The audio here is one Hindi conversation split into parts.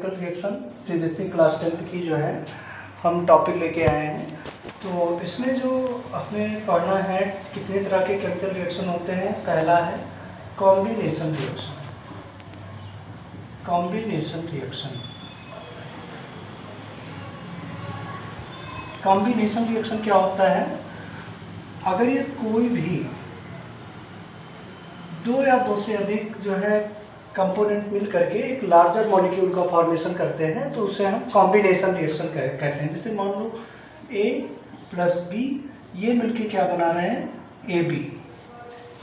Chemical reaction CBSE class 10th की जो है हम टॉपिक लेके आए हैं। तो इसमें जो हमें पढ़ना है कितने तरह के केमिकल रिएक्शन होते हैं। पहला है combination reaction. Combination reaction combination reaction क्या होता है? अगर ये कोई भी दो या दो से अधिक जो है कंपोनेंट मिल करके एक लार्जर मॉलिक्यूल का फॉर्मेशन करते हैं तो उसे हम कॉम्बिनेशन रिएक्शन कहते हैं। जैसे मान लो A प्लस B ये मिलके क्या बना रहे हैं, AB,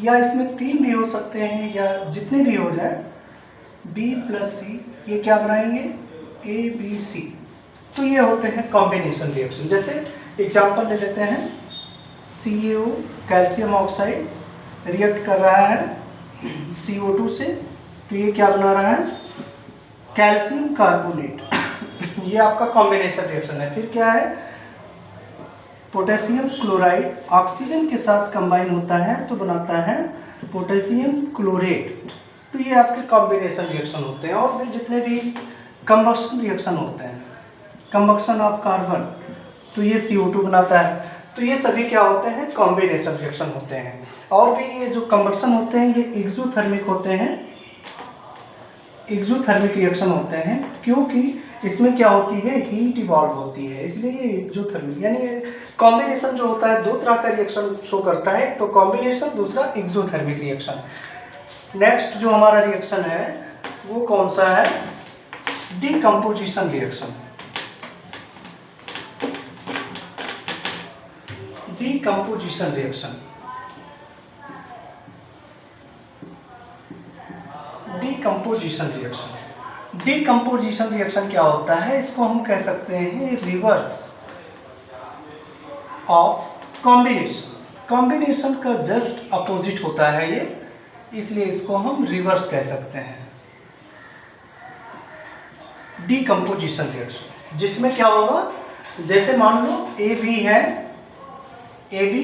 या इसमें तीन भी हो सकते हैं या जितने भी हो जाए, B प्लस C ये क्या बनाएंगे, ABC। तो ये होते हैं कॉम्बिनेशन रिएक्शन। जैसे एग्जांपल ले लेते हैं, CaO कैल्शियम ऑक्साइड रिएक्ट कर रहा है CO2 से, तो ये क्या बना रहा है, कैल्शियम कार्बोनेट। ये आपका कॉम्बिनेशन रिएक्शन है। फिर क्या है, पोटेशियम क्लोराइड ऑक्सीजन के साथ कंबाइन होता है तो बनाता है पोटेशियम क्लोरेट। तो ये आपके कॉम्बिनेशन रिएक्शन होते हैं। और फिर जितने भी कंबक्शन रिएक्शन होते हैं, कंबक्शन ऑफ कार्बन, तो ये CO2 बनाता है। तो ये सभी क्या होते हैं, कॉम्बिनेशन रिएक्शन होते हैं। और भी ये जो कंबक्शन होते हैं ये एक्सोथर्मिक होते हैं, एक्सोथर्मिक रिएक्शन होते हैं, क्योंकि इसमें क्या होती है, हीट इवॉल्व होती है, इसलिए ये एक्सोथर्मिक। यानी कॉम्बिनेशन जो होता है दो तरह का रिएक्शन शो करता है, तो कॉम्बिनेशन, दूसरा एक्सोथर्मिक रिएक्शन। नेक्स्ट जो हमारा रिएक्शन है वो कौन सा है, decomposition reaction. Decomposition reaction, decomposition reaction, decomposition reaction क्या होता है, इसको हम कह सकते हैं रिवर्स ऑफ कॉम्बिनेशन। कॉम्बिनेशन का जस्ट अपोजिट होता है ये, इसलिए इसको हम रिवर्स कह सकते हैं। डीकम्पोजिशन रिएक्शन जिसमें क्या होगा, जैसे मान लो AB है, AB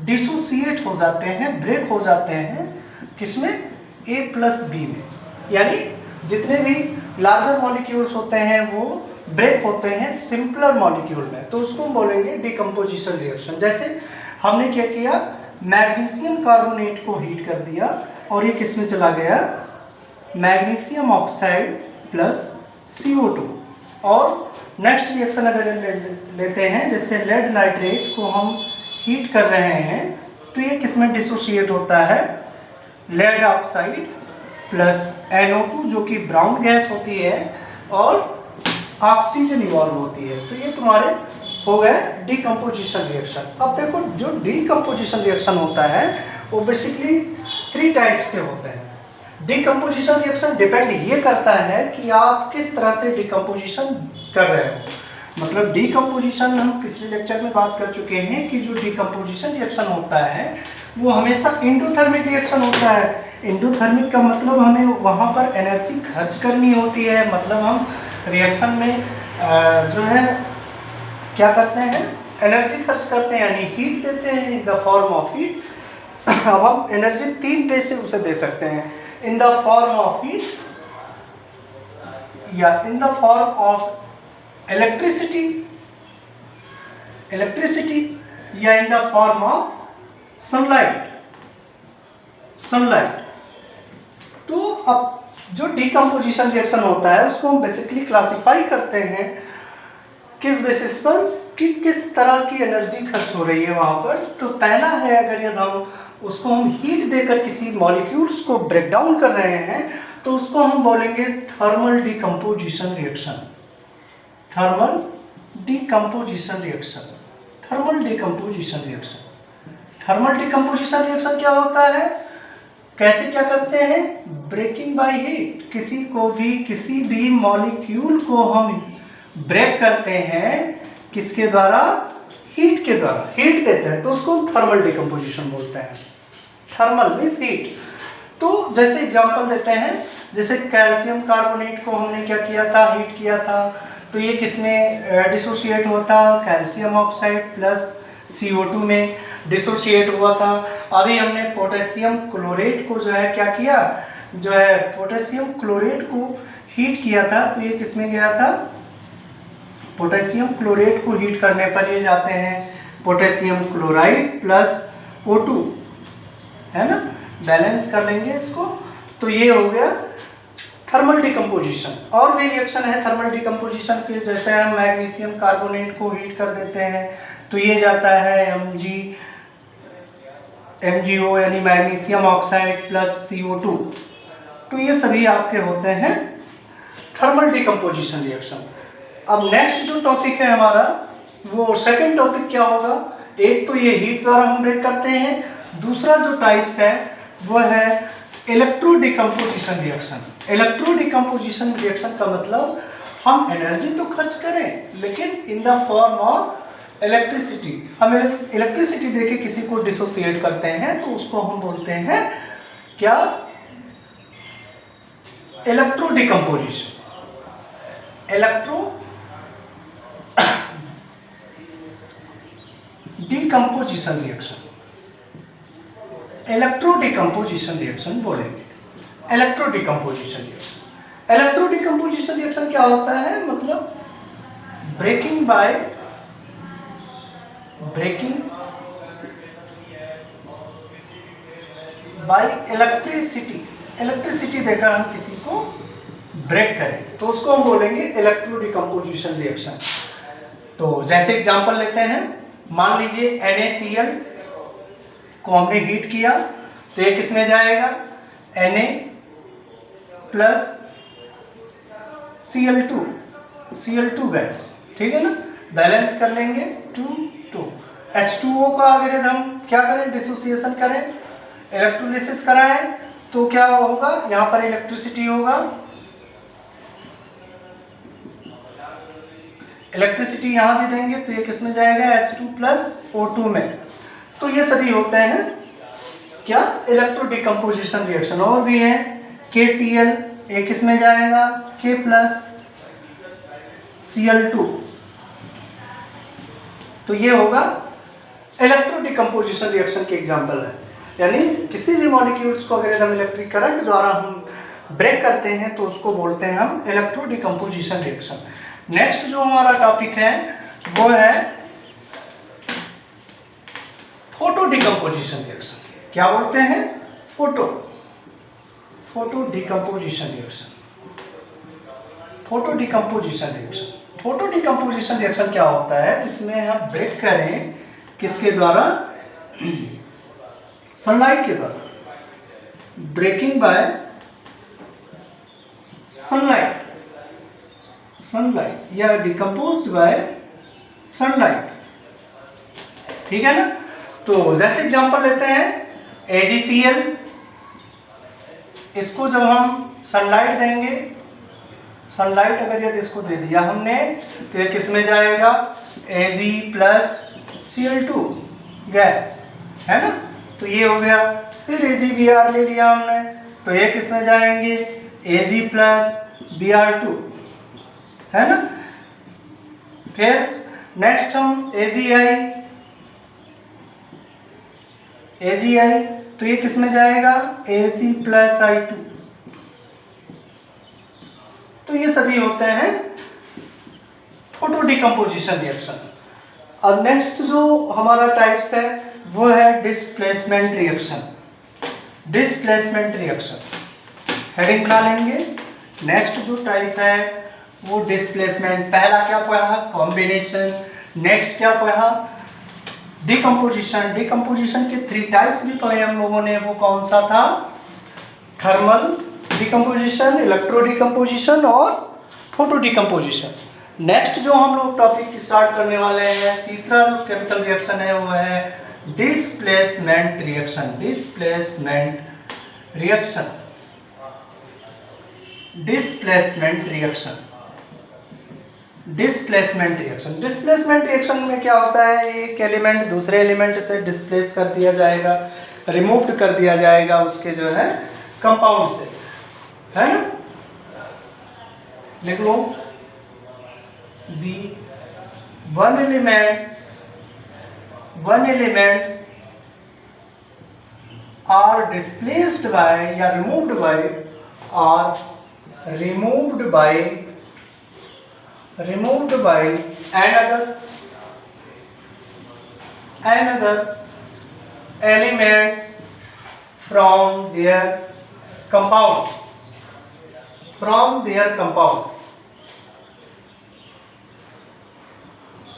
डिसोसिएट हो जाते हैं, ब्रेक हो जाते हैं, किसमें, A प्लस B में। यानी जितने भी लार्जर मॉलिक्यूल्स होते हैं वो ब्रेक होते हैं सिंपलर मॉलिक्यूल में, तो उसको बोलेंगे डीकम्पोजिशन रिएक्शन। जैसे हमने क्या किया, मैग्नीशियम कार्बोनेट को हीट कर दिया और ये किस में चला गया, मैग्नीशियम ऑक्साइड प्लस CO2। और नेक्स्ट रिएक्शन अगर लेते हैं, जैसे लेड नाइट्रेट को हम हीट कर रहे हैं तो ये किस में डिसोसिएट होता है, लेड ऑक्साइड प्लस NO2 जो कि ब्राउन गैस होती है और ऑक्सीजन इवॉल्व होती है। तो ये तुम्हारे हो गए डीकम्पोजिशन रिएक्शन। अब देखो जो डीकम्पोजिशन रिएक्शन होता है वो बेसिकली 3 टाइप्स के होते हैं। डीकम्पोजिशन रिएक्शन डिपेंड ये करता है कि आप किस तरह से डीकम्पोजिशन कर रहे हो। मतलब डीकम्पोजिशन हम पिछले लेक्चर में बात कर चुके हैं कि जो डीकम्पोजिशन रिएक्शन होता है वो हमेशा एंडोथर्मिक रिएक्शन होता है। एंडोथर्मिक का मतलब हमें वहाँ पर एनर्जी खर्च करनी होती है। मतलब हम रिएक्शन में जो है क्या करते हैं, एनर्जी खर्च करते हैं, यानी हीट देते हैं in the form of heat. अब हम एनर्जी 3 वे से उसे दे सकते हैं, in the form of heat, या in the form of electricity, या in the form of sunlight. तो अब जो डीकम्पोजिशन रिएक्शन होता है उसको हम बेसिकली क्लासिफाई करते हैं किस बेसिस पर कि किस तरह की एनर्जी खर्च हो रही है वहाँ पर। तो पहला है, अगर यदि हम उसको हम हीट देकर किसी मॉलिक्यूल्स को ब्रेक डाउन कर रहे हैं तो उसको हम बोलेंगे thermal decomposition reaction. Thermal decomposition reaction, thermal decomposition reaction. Thermal decomposition reaction क्या होता है, कैसे क्या करते हैं, ब्रेकिंग बाय हीट। किसी भी मॉलिक्यूल को हम ब्रेक करते हैं किसके द्वारा, हीट के द्वारा, हीट देते हैं तो उसको थर्मल डीकम्पोजिशन बोलते हैं। Thermal means heat. तो जैसे एग्जांपल देते हैं, जैसे कैल्शियम कार्बोनेट को हमने क्या किया था, हीट किया था, तो ये किसमें डिसोसिएट होता, कैल्शियम ऑक्साइड प्लस CO2 में डिसोसिएट हुआ था। अभी हमने पोटेशियम क्लोरेट को जो है क्या किया, जो है पोटेशियम क्लोरेट को हीट किया था, तो ये किस में गया था, पोटेशियम क्लोरेट को हीट करने पर ये जाते हैं पोटेशियम क्लोराइड प्लस O2, है ना, बैलेंस कर लेंगे इसको। तो ये हो गया थर्मल डिकम्पोजिशन। और भी रिएक्शन है थर्मल डिकम्पोजिशन के, जैसे हम मैग्नीशियम कार्बोनेट को हीट कर देते हैं तो ये जाता है MgO यानी मैग्नीशियम ऑक्साइड प्लस CO2। तो ये सभी आपके होते हैं थर्मल डिकम्पोजिशन रिएक्शन। अब नेक्स्ट जो टॉपिक है हमारा, वो सेकंड टॉपिक क्या होगा, एक तो ये हीट द्वारा हम ब्रेक करते हैं, दूसरा जो टाइप्स है वो है electro decomposition reaction. Electro decomposition reaction का मतलब हम एनर्जी तो खर्च करें लेकिन इन द फॉर्म ऑफ इलेक्ट्रिसिटी। हम इलेक्ट्रिसिटी देके किसी को डिसोसिएट करते हैं तो उसको हम बोलते हैं क्या, electro decomposition. Electro decomposition reaction, electro decomposition reaction बोलेंगे। Electro decomposition reaction, electro decomposition reaction क्या होता है, मतलब ब्रेकिंग बाय इलेक्ट्रिसिटी, इलेक्ट्रिसिटी देकर हम किसी को ब्रेक करें तो उसको हम बोलेंगे इलेक्ट्रो डिकम्पोजिशन रिएक्शन। तो जैसे एग्जांपल लेते हैं, मान लीजिए NaCl को हमने हीट किया तो ये किस में जाएगा, Na प्लस Cl2 गैस, ठीक है ना, बैलेंस कर लेंगे 2 H2O का अगर हम क्या करें, डिसोसिएशन करें, इलेक्ट्रोलिसिस कराएं तो क्या होगा, यहाँ पर इलेक्ट्रिसिटी होगा, इलेक्ट्रिसिटी यहाँ भी देंगे तो ये किस में जाएगा, H2 प्लस O2 में। तो ये सभी होते हैं क्या, इलेक्ट्रो डिकम्पोजिशन रिएक्शन। और भी है KCl, ये किस में जाएगा, K प्लस Cl2। तो ये होगा इलेक्ट्रो डिकम्पोजिशन रिएक्शन के एग्जाम्पल है। यानी किसी भी मॉलिक्यूल्स को अगर हम इलेक्ट्रिक करंट द्वारा हम ब्रेक करते हैं तो उसको बोलते हैं हम इलेक्ट्रो डिकम्पोजिशन रिएक्शन। नेक्स्ट जो हमारा टॉपिक है वो है फोटो डिकम्पोजिशन रिएक्शन। क्या बोलते हैं, photo decomposition reaction. Photo decomposition reaction, photo decomposition reaction क्या होता है, जिसमें हम ब्रेक करें किसके द्वारा, सनलाइट के द्वारा, ब्रेकिंग बाय सनलाइट या डिकम्पोज्ड बाय सनलाइट, ठीक है ना। तो जैसे एग्जांपल लेते हैं AgCl, इसको जब हम सनलाइट देंगे, सनलाइट अगर यदि इसको दे दिया हमने तो ये किस में जाएगा, Ag प्लस Cl2 गैस, है ना। तो ये हो गया। फिर AgBr ले लिया हमने तो ये किस में जाएंगे, Ag प्लस Br2, है ना। फिर नेक्स्ट हम AgI तो ये किस में जाएगा, Ag प्लस I2। तो ये सभी होते हैं फोटो डिकम्पोजिशन रिएक्शन। अब नेक्स्ट जो हमारा टाइप्स है वो है displacement reaction. Displacement reaction heading बना लेंगे। नेक्स्ट जो टाइप है वो डिस्प्लेसमेंट। पहला क्या पढ़ा, कॉम्बिनेशन। नेक्स्ट क्या पढ़ा, डिकम्पोजिशन। डिकम्पोजिशन के 3 टाइप्स भी पढ़े हम लोगों ने, वो कौन सा था, थर्मल डिकम्पोजिशन, इलेक्ट्रो डिकम्पोजिशन और फोटो डिकम्पोजिशन। नेक्स्ट जो हम लोग टॉपिक स्टार्ट करने वाले हैं, तीसरा जो केमिकल रिएक्शन है वो है displacement reaction. Displacement reaction, displacement reaction, displacement reaction. Displacement reaction में क्या होता है, एक एलिमेंट दूसरे एलिमेंट से डिस्प्लेस कर दिया जाएगा, रिमूव्ड कर दिया जाएगा उसके जो है कंपाउंड से, है ना। लिख लो, दी one elements are displaced by या removed by or removed by another elements from their compound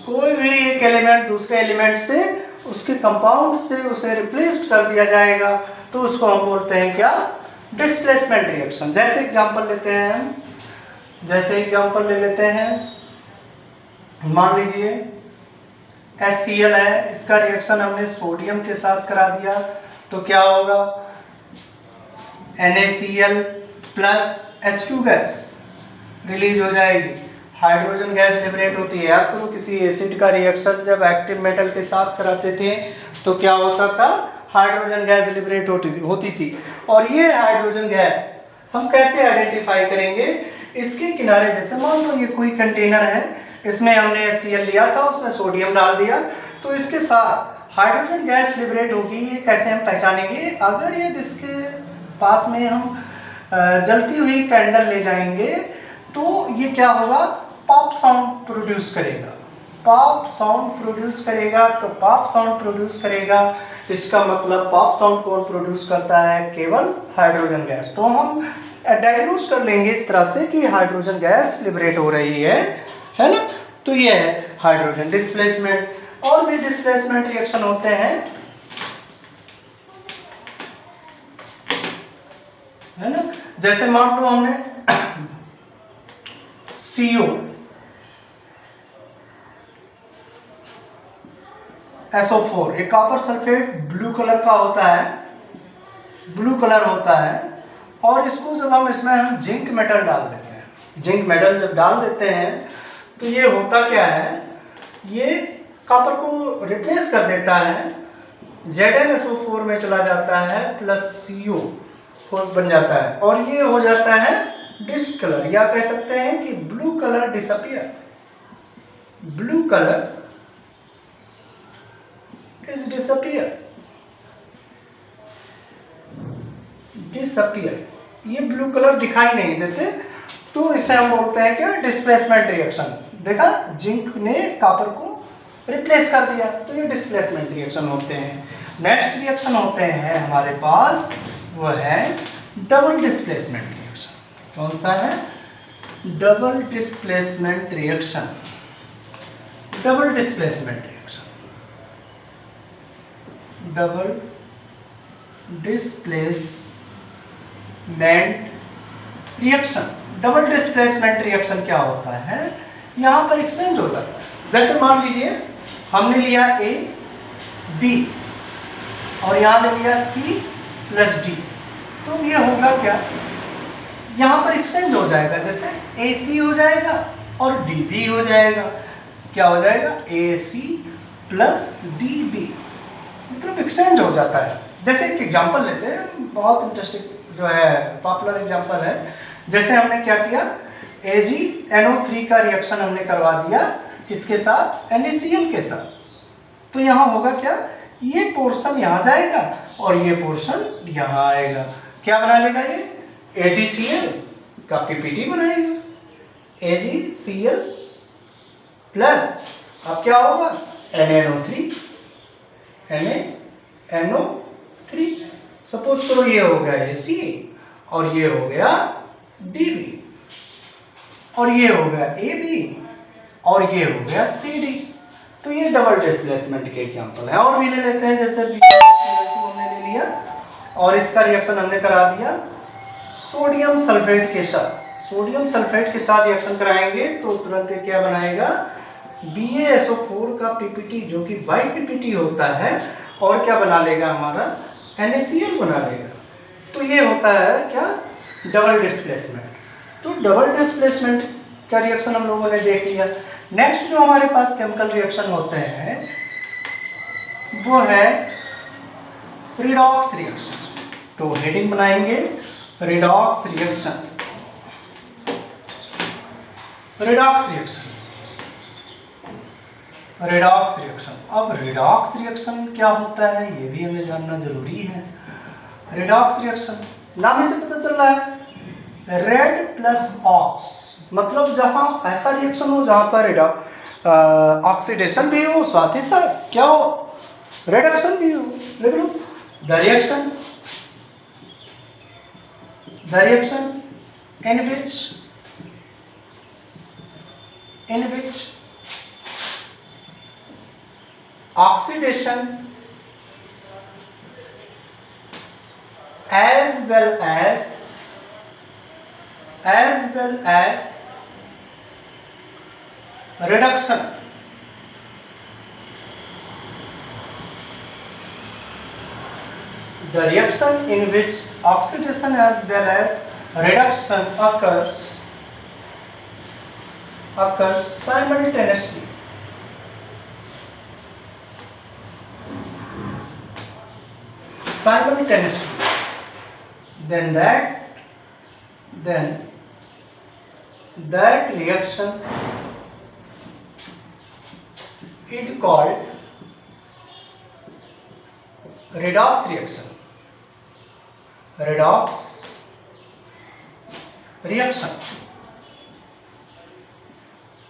कोई भी एक एलिमेंट दूसरे एलिमेंट से उसके कंपाउंड से उसे रिप्लेस कर दिया जाएगा तो उसको हम बोलते हैं क्या, डिस्प्लेसमेंट रिएक्शन। जैसे एग्जांपल ले लेते हैं, मान लीजिए HCl है, इसका रिएक्शन हमने सोडियम के साथ करा दिया तो क्या होगा, NaCl plus H2 gas release हो जाएगी, हाइड्रोजन गैस लिबरेट होती है। याद करो किसी एसिड का रिएक्शन जब एक्टिव मेटल के साथ कराते थे तो क्या होता था, हाइड्रोजन गैस लिबरेट होती थी। और ये हाइड्रोजन गैस हम कैसे आइडेंटिफाई करेंगे, इसके किनारे जैसे मान लो ये कोई कंटेनर है, इसमें हमने HCl लिया था, उसमें सोडियम डाल दिया, तो इसके साथ हाइड्रोजन गैस लिबरेट होगी। ये कैसे हम पहचानेंगे, अगर ये इसके पास में हम जलती हुई कैंडल ले जाएंगे तो ये क्या होगा, पॉप साउंड प्रोड्यूस करेगा। तो पॉप साउंड प्रोड्यूस करेगा, इसका मतलब पॉप साउंड कौन प्रोड्यूस करता है, केवल हाइड्रोजन गैस। तो हम डायग्नोज कर लेंगे इस तरह से कि हाइड्रोजन गैस लिबरेट हो रही है ना। तो ये है हाइड्रोजन डिस्प्लेसमेंट। और भी डिस्प्लेसमेंट रिएक्शन होते हैं, है ना। जैसे मान लो हमने CO SO4, एक कॉपर सल्फेट ब्लू कलर होता है, और इसको जब हम इसमें जिंक मेटल डाल देते हैं, जिंक मेटल जब डाल देते हैं तो ये होता क्या है, ये कॉपर को रिप्लेस कर देता है, ZnSO4 में चला जाता है, प्लस CO बन जाता है, और ये हो जाता है डिसकलर, या कह सकते हैं कि blue colour disappear is disappear, ये ब्लू कलर दिखाई नहीं देते, तो इसे हम बोलते हैं क्या, डिस्प्लेसमेंट रिएक्शन। देखा, जिंक ने कॉपर को रिप्लेस कर दिया, तो ये डिस्प्लेसमेंट रिएक्शन होते हैं। नेक्स्ट रिएक्शन होते हैं हमारे पास, वो है डबल डिस्प्लेसमेंट रिएक्शन। कौन सा है, double displacement reaction. Double displacement reaction क्या होता है, यहाँ पर एक्सचेंज होता है। जैसे मान लीजिए हमने लिया A B और यहाँ ले लिया C प्लस D, तो ये होगा क्या, यहाँ पर एक्सचेंज हो जाएगा, जैसे AC हो जाएगा और DB हो जाएगा। क्या हो जाएगा, AC प्लस DB, मतलब एक्सचेंज हो जाता है। जैसे एक एग्जांपल लेते हैं, बहुत इंटरेस्टिंग जो है, पॉपुलर एग्जांपल है। जैसे हमने क्या किया, AgNO3 का रिएक्शन हमने करवा दिया किसके साथ, NaCl के साथ, तो यहाँ होगा क्या, ये पोर्शन यहाँ जाएगा और ये पोर्शन यहाँ आएगा। क्या बना लेगा, ये AgCl का PPT बनाएगा, AgCl प्लस अब क्या होगा, NaNO3। सपोज करो ये हो गया AC और ये हो गया DB और ये हो गया AB और ये हो गया CD। तो ये डबल डिस्प्लेसमेंट के एग्जांपल है। और भी ले लेते हैं, जैसे हमने ले लिया और इसका रिएक्शन हमने करा दिया सोडियम सल्फेट के साथ। सोडियम सल्फेट के साथ रिएक्शन कराएंगे तो तुरंत क्या बनाएगा, BaSO4 का PPT जो कि वाइट PPT होता है, और क्या बना लेगा, हमारा NaCl बना लेगा। तो ये होता है क्या, डबल डिस्प्लेसमेंट। तो डबल डिस्प्लेसमेंट का रिएक्शन हम लोगों ने देख लिया। नेक्स्ट जो हमारे पास केमिकल रिएक्शन होते हैं वो है रिडॉक्स रिएक्शन। तो हेडिंग बनाएंगे रिडॉक्स रिएक्शन। Redox reaction. अब रिडॉक्स रिएक्शन क्या होता है ये भी हमें जानना जरूरी है। रिडॉक्स रिएक्शन नाम ही से पता चल रहा है रेड प्लस ऑक्स, मतलब जहां ऐसा रिएक्शन हो जहां पर ऑक्सीडेशन भी हो, साथ ही साथ क्या हो, रिडक्शन भी हो। लिख लो the reaction in which oxidation as well as reduction the reaction in which oxidation as well as reduction occurs simultaneously. Then that reaction is called redox reaction.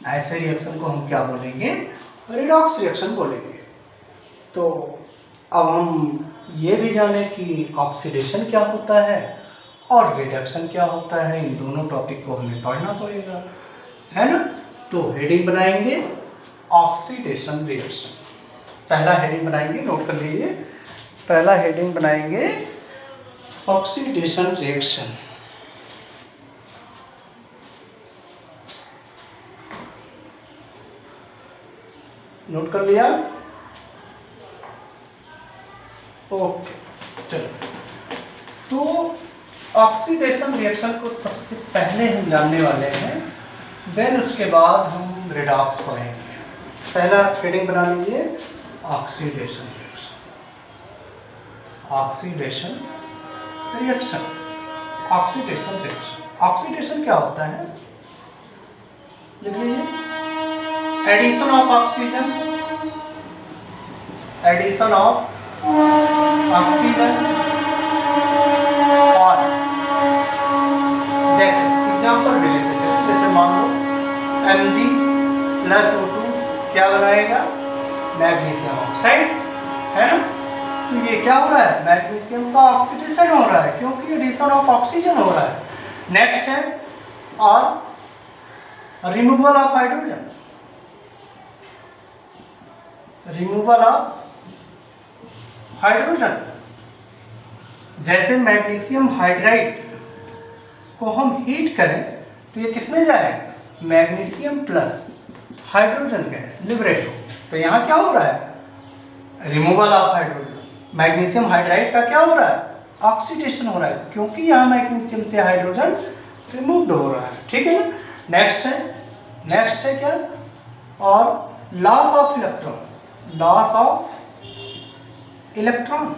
ऐसे रिएक्शन को हम क्या बोलेंगे, रिडॉक्स रिएक्शन बोलेंगे। तो अब हम ये भी जाने कि ऑक्सीडेशन क्या होता है और रिडक्शन क्या होता है, इन दोनों टॉपिक को हमें पढ़ना पड़ेगा, है ना। तो हेडिंग बनाएंगे ऑक्सीडेशन रिएक्शन। पहला हेडिंग बनाएंगे, नोट कर लीजिए, पहला हेडिंग बनाएंगे ऑक्सीडेशन रिएक्शन। नोट कर लिया, ओके। चलो, तो ऑक्सीडेशन रिएक्शन को सबसे पहले हम जानने वाले हैं, देन उसके बाद हम रिडॉक्स पढ़ेंगे। पहला हेडिंग बना लीजिए ऑक्सीडेशन रिएक्शन। ऑक्सीडेशन क्या होता है, लिख लीजिए, एडिशन ऑफ ऑक्सीजन और जैसे एग्जाम्पल भी लेते चले, जैसे मान लो Mg+O2 क्या बनाएगा, मैग्नीशियम ऑक्साइड, है ना। तो ये क्या हो रहा है, मैग्नीशियम का ऑक्सीडेशन हो रहा है क्योंकि एडिशन ऑफ ऑक्सीजन हो रहा है। नेक्स्ट है और रिमूवल ऑफ हाइड्रोजन। जैसे मैग्नीशियम हाइड्राइड को हम हीट करें तो ये किसमें जाएगा, magnesium plus hydrogen gas liberate हो। तो यहाँ क्या हो रहा है, removal of hydrogen. Magnesium hydride का क्या हो रहा है, ऑक्सीडेशन हो रहा है क्योंकि यहाँ मैग्नीशियम से हाइड्रोजन रिमूव्ड हो रहा है, ठीक है ना। नेक्स्ट है क्या, और लॉस ऑफ इलेक्ट्रॉन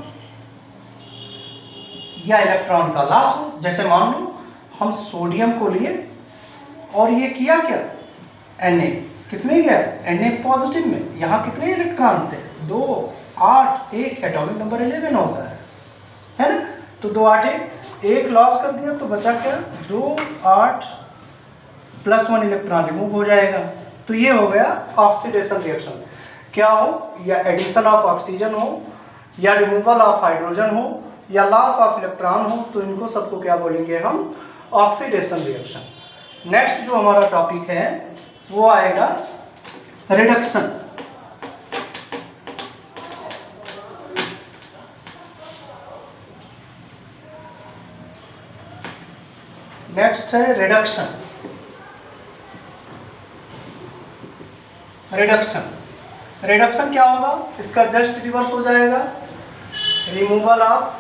या इलेक्ट्रॉन का लॉस हो। जैसे मान लो हम सोडियम को लिए और ये किया क्या, Na किसमें गया, Na पॉजिटिव में। यहाँ कितने इलेक्ट्रॉन थे, 2, 8, 1, एटॉमिक नंबर 11 होता है ना। तो 2, 8, 1 लॉस कर दिया तो बचा क्या, 2, 8 + 1 इलेक्ट्रॉन रिमूव हो जाएगा। तो ये हो गया ऑक्सीडेशन रिएक्शन। क्या हो, या एडिशन ऑफ ऑक्सीजन हो, या रिमूवल ऑफ हाइड्रोजन हो, या लॉस ऑफ इलेक्ट्रॉन हो, तो इनको सबको क्या बोलेंगे हम, ऑक्सीडेशन रिएक्शन। नेक्स्ट जो हमारा टॉपिक है वो आएगा रिडक्शन। नेक्स्ट है रिडक्शन क्या होगा, इसका जस्ट रिवर्स हो जाएगा, रिमूवल ऑफ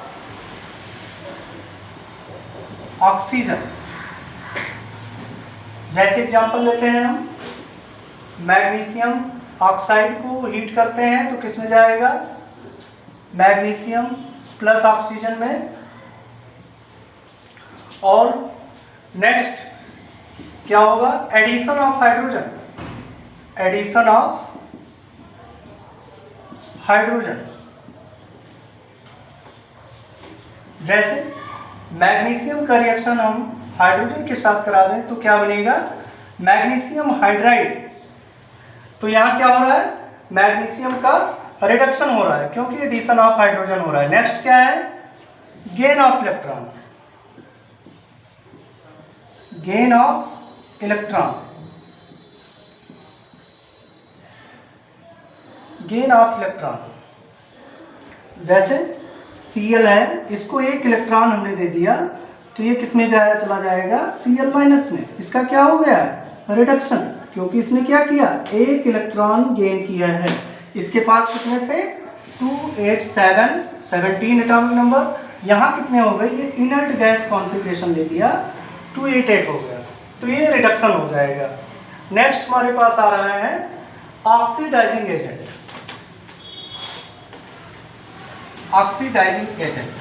ऑक्सीजन। जैसे एग्जांपल लेते हैं हम, मैग्नीशियम ऑक्साइड को हीट करते हैं तो किस में जाएगा, मैग्नीशियम प्लस ऑक्सीजन में। और नेक्स्ट क्या होगा, एडिशन ऑफ हाइड्रोजन। जैसे मैग्नीशियम का रिएक्शन हम हाइड्रोजन के साथ करा दें तो क्या बनेगा, मैग्नीशियम हाइड्राइड। तो यहाँ क्या हो रहा है, मैग्नीशियम का रिडक्शन हो रहा है क्योंकि एडिशन ऑफ हाइड्रोजन हो रहा है। नेक्स्ट क्या है, gain of electron, gain of electron, gain of electron. जैसे Cl है, इसको एक इलेक्ट्रॉन हमने दे दिया तो ये किस में चला जाएगा, Cl माइनस में। इसका क्या हो गया, रिडक्शन, क्योंकि इसने क्या किया, एक इलेक्ट्रॉन गेन किया है। इसके पास कितने थे, 2 8 7 17 एटॉमिक नंबर। यहाँ कितने हो गए, ये इनर्ट गैस कॉन्फ़िगरेशन ले लिया, 288 हो गया, तो ये रिडक्शन हो जाएगा। नेक्स्ट हमारे पास आ रहा है ऑक्सीडाइजिंग एजेंट, ऑक्सीडाइजिंग एजेंट।